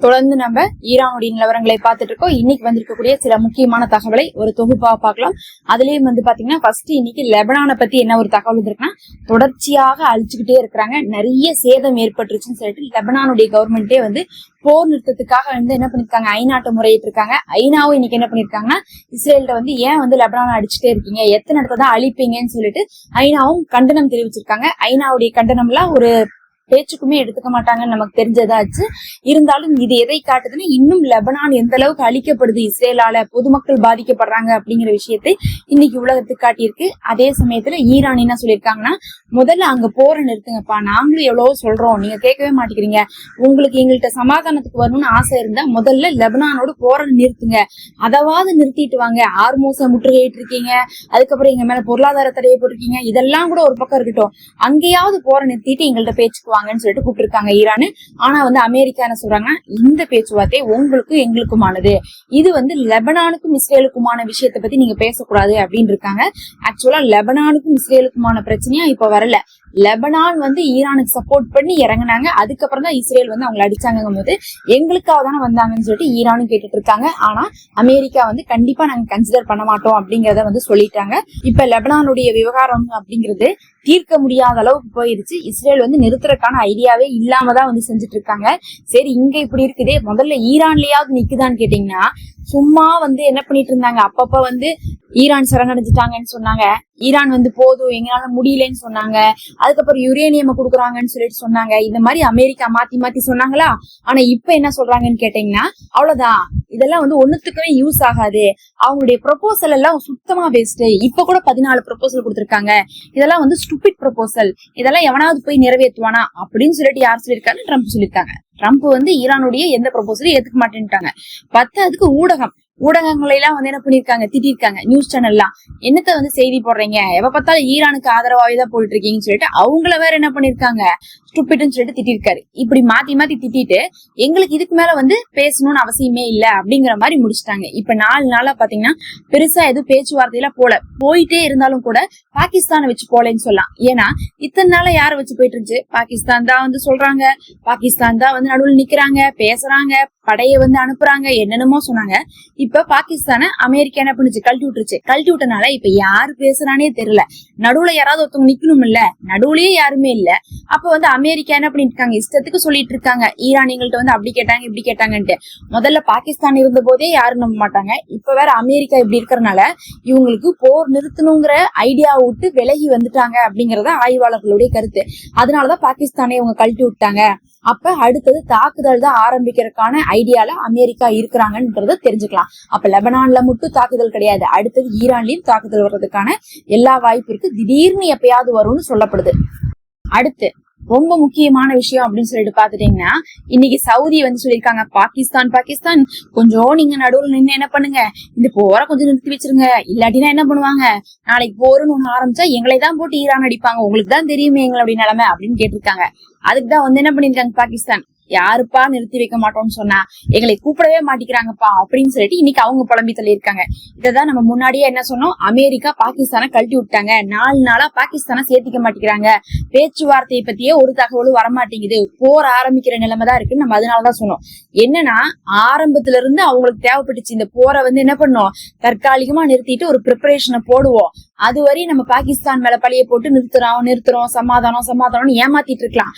தொடர்ந்து நம்ம ஈரானுடைய நிலவரங்களை பார்த்துட்டு இருக்கோம். இன்னைக்கு வந்திருக்கக்கூடிய சில முக்கியமான தகவலை ஒரு தொகுப்பா பார்க்கலாம். அதுலயும் பாத்தீங்கன்னா ஃபர்ஸ்ட் இன்னைக்கு லெபனானை பத்தி என்ன ஒரு தகவல் இருக்குன்னா, தொடர்ச்சியாக அழிச்சுக்கிட்டே இருக்கிறாங்க, நிறைய சேதம் ஏற்பட்டுருச்சுன்னு சொல்லிட்டு லெபனானுடைய கவர்மெண்டே போர் நிறுத்தத்துக்காக என்ன பண்ணிருக்காங்க, ஐநாட்ட முறையிட்டு இருக்காங்க. ஐநாவும் இன்னைக்கு என்ன பண்ணிருக்காங்கன்னா, இஸ்ரேல்கிட்ட ஏன் லெபனானை அடிச்சுட்டே இருக்கீங்க, எத்தனை இடத்துல தான் அழிப்பீங்கன்னு சொல்லிட்டு ஐநாவும் கண்டனம் தெரிவிச்சிருக்காங்க. ஐநாவுடைய கண்டனம்லாம் ஒரு பேச்சுக்குமே எடுத்துக்க மாட்டாங்கன்னு நமக்கு தெரிஞ்சதாச்சு. இருந்தாலும் இது எதை காட்டுதுன்னா, இன்னும் லெபனான் எந்த அளவுக்கு அழிக்கப்படுது, இஸ்ரேலால பொதுமக்கள் பாதிக்கப்படுறாங்க அப்படிங்கிற விஷயத்தை இன்னைக்கு உலகத்துக்கு காட்டியிருக்கு. அதே சமயத்துல ஈரான் என்ன சொல்லியிருக்காங்கன்னா, முதல்ல அங்க போரை நிறுத்துங்கப்பா, நாங்களும் எவ்வளவோ சொல்றோம், நீங்க கேட்கவே மாட்டேங்கிறீங்க, உங்களுக்கு எங்கள்கிட்ட சமாதானத்துக்கு வரணும்னு ஆசை இருந்தா முதல்ல லெபனானோட போரை நிறுத்துங்க, அதாவது நிறுத்திட்டு வாங்க. ஆர்மோஸை முற்றுகையிட்டு இருக்கீங்க, அதுக்கப்புறம் எங்க மேல பொருளாதார தடையை போட்டிருக்கீங்க, இதெல்லாம் கூட ஒரு பக்கம் இருக்கட்டும், அங்கேயாவது போரை நிறுத்திட்டு எங்கள்கிட்ட பேச்சுக்கு சொல்லிட்டு கூப்பிட்டு ஈரான். ஆனா அமெரிக்கா என்ன சொல்றாங்கன்னா, இந்த பேச்சுவார்த்தை உங்களுக்கும் எங்களுக்குமானது, இது லெபனானுக்கும் இஸ்ரேலுக்குமான விஷயத்தை பத்தி நீங்க பேசக்கூடாது அப்படின்னு இருக்காங்க. ஆக்சுவலா லெபனானுக்கும் இஸ்ரேலுக்குமான பிரச்சனையா இப்ப வரல, லெபனான் ஈரானுக்கு சப்போர்ட் பண்ணி இறங்கினாங்க, அதுக்கப்புறம் தான் இஸ்ரேல் அவங்களை அடிச்சாங்கும் போது எங்களுக்காக தானே வந்தாங்கன்னு சொல்லிட்டு ஈரானும் கேட்டுட்டு இருக்காங்க. ஆனா அமெரிக்கா கண்டிப்பா நாங்க கன்சிடர் பண்ண மாட்டோம் அப்படிங்கறத சொல்லிட்டாங்க. இப்ப லெபனானுடைய விவகாரம் அப்படிங்கிறது தீர்க்க முடியாத அளவுக்கு போயிருச்சு. இஸ்ரேல் நிறுத்துறதுக்கான ஐடியாவே இல்லாமதான் செஞ்சுட்டு இருக்காங்க. சரி, இங்க இப்படி இருக்குதே, முதல்ல ஈரான்லயாவது நிக்குதான்னு கேட்டீங்கன்னா, சும்மா என்ன பண்ணிட்டு இருந்தாங்க, அப்பப்ப ஈரான் சரணடைஞ்சிட்டாங்கன்னு சொன்னாங்க, ஈரான் போதும் எங்களால முடியலன்னு சொன்னாங்க, அதுக்கப்புறம் யுரேனியம் குடுக்குறாங்கன்னு சொல்லிட்டு சொன்னாங்க. இந்த மாதிரி அமெரிக்கா மாத்தி மாத்தி சொன்னாங்களா. ஆனா இப்ப என்ன சொல்றாங்கன்னு கேட்டீங்கன்னா, அவ்வளவுதான், இதெல்லாம் ஒண்ணுத்துக்குமே யூஸ் ஆகாது, அவங்களுடைய ப்ரொபோசல் எல்லாம் சுத்தமா வேஸ்ட், இப்ப கூட 14 ப்ரொபோசல் கொடுத்திருக்காங்க, இதெல்லாம் ஸ்டூபிட் ப்ரொபோசல், இதெல்லாம் எவனாவது போய் நிறைவேற்றுவானா அப்படின்னு சொல்லிட்டு யார் சொல்லியிருக்காங்க, ட்ரம்ப் சொல்லியிருக்காங்க. ட்ரம்ப் ஈரானுடைய எந்த ப்ரொபோசலும் ஏத்துக்க மாட்டேன்ட்டாங்க. அதுக்கு ஊடகங்களை எல்லாம் என்ன பண்ணிருக்காங்க, திட்டிருக்காங்க. நியூஸ் சேனல்லாம் என்னத்த செய்தி போடுறீங்க, எப்ப பார்த்தாலும் ஈரானுக்கு ஆதரவாவேதான் போயிட்டு இருக்கீங்கன்னு சொல்லிட்டு அவங்கள வேற என்ன பண்ணிருக்காங்க, ஸ்டூபிட்னு சொல்லிட்டு திட்டிருக்காரு. இப்படி மாத்தி மாத்தி திட்டிட்டு எங்களுக்கு இதுக்கு மேல பேசணும்னு அவசியமே இல்ல அப்படிங்கிற மாதிரி முடிச்சுட்டாங்க. இப்ப 4 நாளா பாத்தீங்கன்னா பெருசா எதுவும் பேச்சுவார்த்தையில போயிட்டே இருந்தாலும் கூட பாகிஸ்தானை வச்சு போலன்னு சொல்லலாம். ஏன்னா இத்தனை நாளா யார வச்சு போயிட்டு இருந்துச்சு, பாகிஸ்தான் தான் சொல்றாங்க, பாகிஸ்தான் தான் நடுவில் நிக்கிறாங்க, பேசுறாங்க, படைய அனுப்புறாங்க, என்னென்னமோ சொன்னாங்க. இப்ப பாகிஸ்தான அமெரிக்கா என்ன பண்ணுச்சு, கழட்டி விட்டனால இப்ப யாரு பேசுறானே தெரியல. நடுவுல யாராவது ஒருத்தவங்க நிக்கணும் இல்ல, நடுவுலயே யாருமே இல்ல. அப்ப அமெரிக்கா என்ன பண்ணிட்டு இருக்காங்க, இஷ்டத்துக்கு சொல்லிட்டு இருக்காங்க, ஈரானியங்கள்ட்ட அப்படி கேட்டாங்க இப்படி கேட்டாங்கன்ட்டு. முதல்ல பாகிஸ்தான் இருந்த போதே யாரும் நம்ப மாட்டாங்க, இப்ப வேற அமெரிக்கா இப்படி இருக்கறனால இவங்களுக்கு போர் நிறுத்தணுங்கிற ஐடியா விட்டு விலகி வந்துட்டாங்க அப்படிங்கறத ஆய்வாளர்களுடைய கருத்து. அதனாலதான் பாகிஸ்தானே இவங்க கழட்டி விட்டாங்க. அப்ப அடுத்தது தாக்குதல் தான் ஆரம்பிக்கிறதுக்கான ஐடியால அமெரிக்கா இருக்கிறாங்கன்றத தெரிஞ்சுக்கலாம். அப்ப லெபனான்ல மட்டும் தாக்குதல் கிடையாது, அடுத்தது ஈரான்லயும் தாக்குதல் வர்றதுக்கான எல்லா வாய்ப்பு இருக்கு. திடீர்னு எப்பயாவது வரும்னு சொல்லப்படுது. அடுத்து ரொம்ப முக்கியமான விஷயம் அப்படின்னு சொல்லிட்டு பாத்துட்டீங்கன்னா, இன்னைக்கு சவுதி சொல்லியிருக்காங்க, பாகிஸ்தான் கொஞ்சம் நீங்க நடுவுல நின்று என்ன பண்ணுங்க, இந்த போரை கொஞ்சம் நிறுத்தி வச்சிருங்க, இல்லாட்டினா என்ன பண்ணுவாங்க, நாளைக்கு போருன்னு ஒண்ணு ஆரம்பிச்சா எங்களை தான் போட்டு ஈரான் அடிப்பாங்க, உங்களுக்கு தான் தெரியுமே எங்களுடைய நிலைமை அப்படின்னு கேட்டிருக்காங்க. அதுக்குதான் என்ன பண்ணிருக்காங்க, பாகிஸ்தான் யாருப்பா நிறுத்தி வைக்க மாட்டோம்னு சொன்னா, எங்களை கூப்பிடவே மாட்டேங்கிறாங்கப்பா அப்படின்னு சொல்லிட்டு இன்னைக்கு அவங்க புலம்பி தள்ளியிருக்காங்க. இததான் நம்ம முன்னாடியே என்ன சொன்னோம், அமெரிக்கா பாகிஸ்தானை கழட்டி விட்டாங்க, 4 நாளா பாகிஸ்தானை சேர்த்திக்க மாட்டேங்கிறாங்க, பேச்சுவார்த்தையை பத்தியே ஒரு தகவலும் வரமாட்டேங்குது, போர் ஆரம்பிக்கிற நிலைமைதான் இருக்குன்னு நம்ம அதனாலதான் சொன்னோம். என்னன்னா ஆரம்பத்துல இருந்து அவங்களுக்கு தேவைப்பட்டுச்சு இந்த போரை என்ன பண்ணோம், தற்காலிகமா நிறுத்திட்டு ஒரு ப்ரிப்பரேஷனை போடுவோம், அதுவரை நம்ம பாகிஸ்தான் மேல பழிய போட்டு நிறுத்துறோம் சமாதானம் ஏமாத்திட்டு இருக்கலாம்.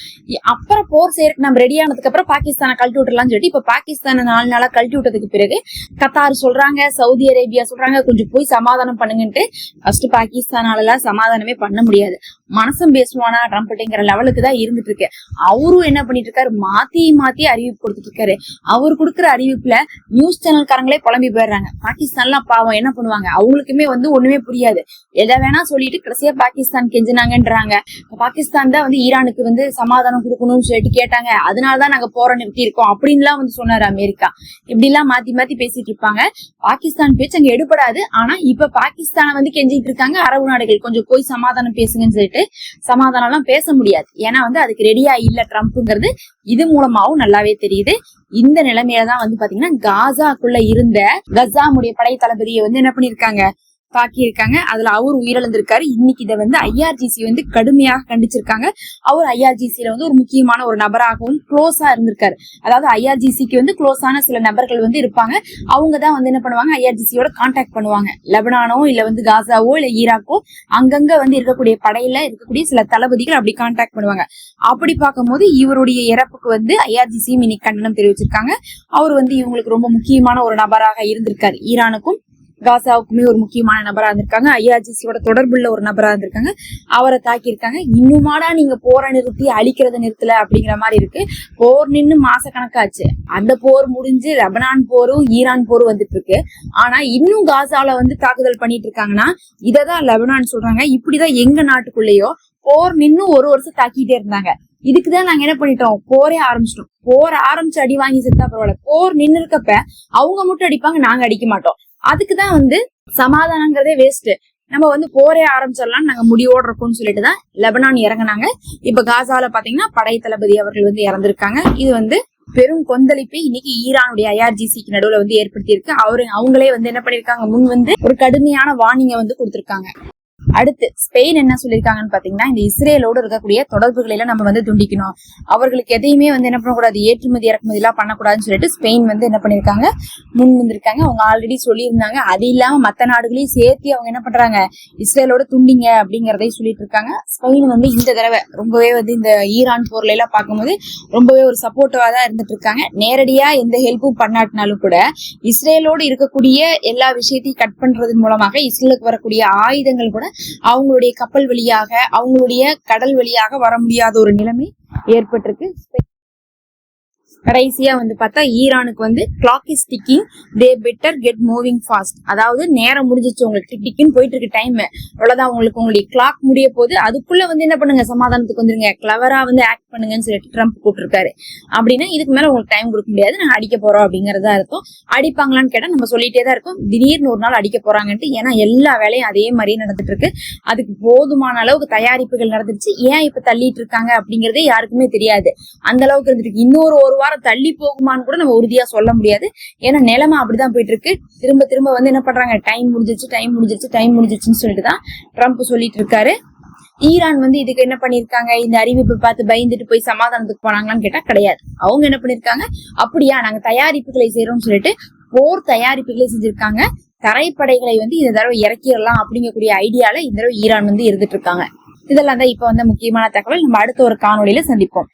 அப்புறம் போர் செய்யறதுக்கு நம்ம ரெடி ஆனதுக்கு அப்புறம் பாகிஸ்தானை கழட்டி விட்டுலாம்னு சொல்லிட்டு இப்ப பாகிஸ்தானை 4 நாளா கழட்டி விட்டதுக்கு பிறகு கத்தார் சொல்றாங்க, சவுதி அரேபியா சொல்றாங்க, கொஞ்சம் போய் சமாதானம் பண்ணுங்கன்ட்டு. ஃபர்ஸ்ட் பாகிஸ்தானால சமாதானமே பண்ண முடியாது, மனசம் பேசுவானா ட்ரம்ப்ங்கிற லெவலுக்கு தான் இருந்துட்டு இருக்கு. அவரும் என்ன பண்ணிட்டு இருக்காரு, மாத்தி அறிவிப்பு கொடுத்துட்டு இருக்காரு. அவர் கொடுக்குற அறிவிப்புல நியூஸ் சேனல்காரங்களே புலம்பி போயிடுறாங்க. பாகிஸ்தான்லாம் பாவம் என்ன பண்ணுவாங்க, அவங்களுக்குமே ஒண்ணுமே புரியாது, எதை வேணா சொல்லிட்டு கடைசியா பாகிஸ்தான் கெஞ்சினாங்கன்றாங்க. பாகிஸ்தான் தான் ஈரானுக்கு சமாதானம் கொடுக்கணும்னு சொல்லிட்டு கேட்டாங்க, அதனாலதான் நாங்க போரை நிறுத்தி இருக்கோம் அப்படின்லாம் சொன்னாரு அமெரிக்கா. இப்படி எல்லாம் மாத்தி மாத்தி பேசிட்டு இருப்பாங்க. பாகிஸ்தான் பேச்சு அங்க எடுபடாது. ஆனா இப்ப பாகிஸ்தான கெஞ்சிட்டு இருக்காங்க அரபு நாடுகள், கொஞ்சம் போய் சமாதானம் பேசுங்கன்னு சொல்லிட்டு. சமாதானம் எல்லாம் பேச முடியாது, ஏன்னா அதுக்கு ரெடியா இல்ல ட்ரம்ப்ங்கிறது இது மூலமாவும் நல்லாவே தெரியுது. இந்த நிலைமையில தான் பாத்தீங்கன்னா காசாக்குள்ள இருந்த கசாமுடைய படை தளபதியை என்ன பண்ணிருக்காங்க, தாக்கி இருக்காங்க. அதுல அவர் உயிரிழந்திருக்காரு. இன்னைக்கு இதை வந்து ஐஆர்ஜிசி வந்து கடுமையாக கண்டிச்சிருக்காங்க. அவர் ஐஆர்ஜிசியில வந்து ஒரு முக்கியமான ஒரு நபராகவும் க்ளோஸா இருந்திருக்காரு. அதாவது ஐஆர்ஜிசிக்கு வந்து க்ளோஸான சில நபர்கள் வந்து இருப்பாங்க. அவங்கதான் வந்து என்ன பண்ணுவாங்க, ஐஆர்ஜிசியோட கான்டாக்ட் பண்ணுவாங்க. லெபனானோ இல்ல வந்து காசாவோ இல்ல ஈராக்கோ அங்கங்க வந்து இருக்கக்கூடிய படையில இருக்கக்கூடிய சில தளபதிகள் அப்படி கான்டாக்ட் பண்ணுவாங்க. அப்படி பார்க்கும்போது இவருடைய இறப்புக்கு வந்து ஐஆர்ஜிசியும் இன்னைக்கு கண்டனம் தெரிவிச்சிருக்காங்க. அவர் வந்து இவங்களுக்கு ரொம்ப முக்கியமான ஒரு நபராக இருந்திருக்காரு. ஈரானுக்கும் காசாவுக்குமே ஒரு முக்கியமான நபரா இருந்திருக்காங்க. ஐஆர்ஜிசியோட தொடர்புள்ள ஒரு நபரா இருந்திருக்காங்க. அவரை தாக்கியிருக்காங்க. இன்னுமாடா நீங்க போரை நிறுத்தி அழிக்கிறத நிறுத்தல அப்படிங்கிற மாதிரி இருக்கு. போர் நின்னு மாச கணக்காச்சு. அந்த போர் முடிஞ்சு லெபனான் போரும் ஈரான் போரும் வந்துட்டு இருக்கு. ஆனா இன்னும் காசால வந்து தாக்குதல் பண்ணிட்டு இருக்காங்கன்னா இததான் லெபனான் சொல்றாங்க. இப்படிதான் எங்க நாட்டுக்குள்ளேயோ போர் நின்னு ஒரு வருஷம் தாக்கிட்டே இருந்தாங்க. இதுக்குதான் நாங்க என்ன பண்ணிட்டோம், போரே ஆரம்பிச்சிட்டோம். போர் ஆரம்பிச்சு அடி வாங்கி செத்தா பரவாயில்ல, போர் நின்னு இருக்கப்ப அவங்க மட்டும் அடிப்பாங்க, நாங்க அடிக்க மாட்டோம். அதுக்குதான் வந்து சமாதானங்கிறதே வேஸ்ட். நம்ம வந்து போரே ஆரம்பிச்சிடலாம் நாங்க முடிவோடு இருக்கோம்னு சொல்லிட்டுதான் லெபனான் இறங்கினாங்க. இப்ப காசால பாத்தீங்கன்னா படை தளபதி அவர்கள் வந்து இறந்திருக்காங்க. இது வந்து பெரும் கொந்தளிப்பை இன்னைக்கு ஈரானுடைய ஐஆர்ஜிசிக்கு நடுவுல வந்து ஏற்படுத்தி இருக்கு. அவங்களே வந்து என்ன பண்ணிருக்காங்க, முன் வந்து ஒரு கடுமையான வார்னிங்கை வந்து கொடுத்திருக்காங்க. அடுத்து ஸ்பெயின் என்ன சொல்லியிருக்காங்கன்னு பாத்தீங்கன்னா, இந்த இஸ்ரேலோடு இருக்கக்கூடிய தொடர்புகளை எல்லாம் நம்ம வந்து துண்டிக்கணும், அவர்களுக்கு எதையுமே வந்து என்ன பண்ணக்கூடாது, ஏற்றுமதி இறக்குமதி எல்லாம் பண்ணக்கூடாதுன்னு சொல்லிட்டு ஸ்பெயின் வந்து என்ன பண்ணிருக்காங்க, முன் வந்திருக்காங்க. அவங்க ஆல்ரெடி சொல்லியிருந்தாங்க. அது இல்லாம மத்த நாடுகளையும் சேர்த்து அவங்க என்ன பண்றாங்க, இஸ்ரேலோட துண்டிங்க அப்படிங்கறதையும் சொல்லிட்டு இருக்காங்க. ஸ்பெயின் வந்து இந்த தடவை ரொம்பவே வந்து இந்த ஈரான் போர்ல எல்லாம் பார்க்கும்போது ரொம்பவே ஒரு சப்போர்ட்டிவா தான் இருந்துட்டு இருக்காங்க. நேரடியா எந்த ஹெல்ப்பும் பண்ணாட்டினாலும் கூட இஸ்ரேலோடு இருக்கக்கூடிய எல்லா விஷயத்தையும் கட் பண்றதன் மூலமாக இஸ்ரேலுக்கு வரக்கூடிய ஆயுதங்கள் கூட அவங்களுடைய கப்பல் வழியாக அவங்களுடைய கடல் வழியாக வர முடியாத ஒரு நிலைமை ஏற்பட்டிருக்கு. கடைசியா வந்து பார்த்தா ஈரானுக்கு வந்து clock is ticking, they better get moving fast. அதாவது நேரம் முடிஞ்சிச்சு, உங்களுக்கு டிக் டிக்குன்னு போயிட்டு இருக்கு டைம், அவ்வளவுதான், உங்களுக்கு உங்களுடைய கிளாக் முடிய போது, அதுக்குள்ள வந்து என்ன பண்ணுங்க, சமாதானத்துக்கு வந்துருங்க, கிளவரா வந்து ஆக்ட் பண்ணுங்கன்னு சொல்லிட்டு ட்ரம்ப் கூப்பிட்டுருக்காரு. அப்படின்னா இதுக்கு மேல உங்களுக்கு டைம் கொடுக்க முடியாது, நாங்க அடிக்க போறோம் அப்படிங்கறதா இருக்கும். அடிப்பாங்களான்னு கேட்டா நம்ம சொல்லிட்டே தான் இருக்கும், திடீர்னு ஒரு நாள் அடிக்க போறாங்கன்ட்டு. ஏன்னா எல்லா வேலையும் அதே மாதிரியே நடந்துட்டு இருக்கு. அதுக்கு போதுமான அளவுக்கு தயாரிப்புகள் நடந்துருச்சு. ஏன் இப்ப தள்ளிட்டு இருக்காங்க அப்படிங்கறதே யாருக்குமே தெரியாது. அந்த அளவுக்கு இருந்துருக்கு. இன்னொரு ஒரு வாரம் தள்ளி போகுமான்னு கூட நம்ம உறுதியா சொல்ல முடியாது. ஏன்னா நிலைமை அப்படிதான் போயிட்டு இருக்கு. திரும்ப திரும்ப வந்து என்ன பண்றாங்க, டைம் முடிஞ்சிருச்சுன்னு சொல்லிட்டுதான் ட்ரம்ப் சொல்லிட்டு இருக்காரு. ஈரான் வந்து இதுக்கு என்ன பண்ணிருக்காங்க, இந்த அறிவிப்பை பார்த்து பயந்துட்டு போய் சமாதானத்துக்கு போனாங்களான்னு கேட்டா கிடையாது. அவங்க என்ன பண்ணிருக்காங்க, அப்படியா நாங்க தயாரிப்புகளை செய்யறோம்னு சொல்லிட்டு போர் தயாரிப்புகளை செஞ்சிருக்காங்க. தரைப்படைகளை வந்து இந்த தடவை இறக்கிடலாம் அப்படிங்கக்கூடிய ஐடியால இந்த தடவை ஈரான் வந்து இருந்துட்டு இருக்காங்க. இதெல்லாம் தான் இப்ப வந்து முக்கியமான தகவல். நம்ம அடுத்த ஒரு காணொலியில சந்திப்போம்.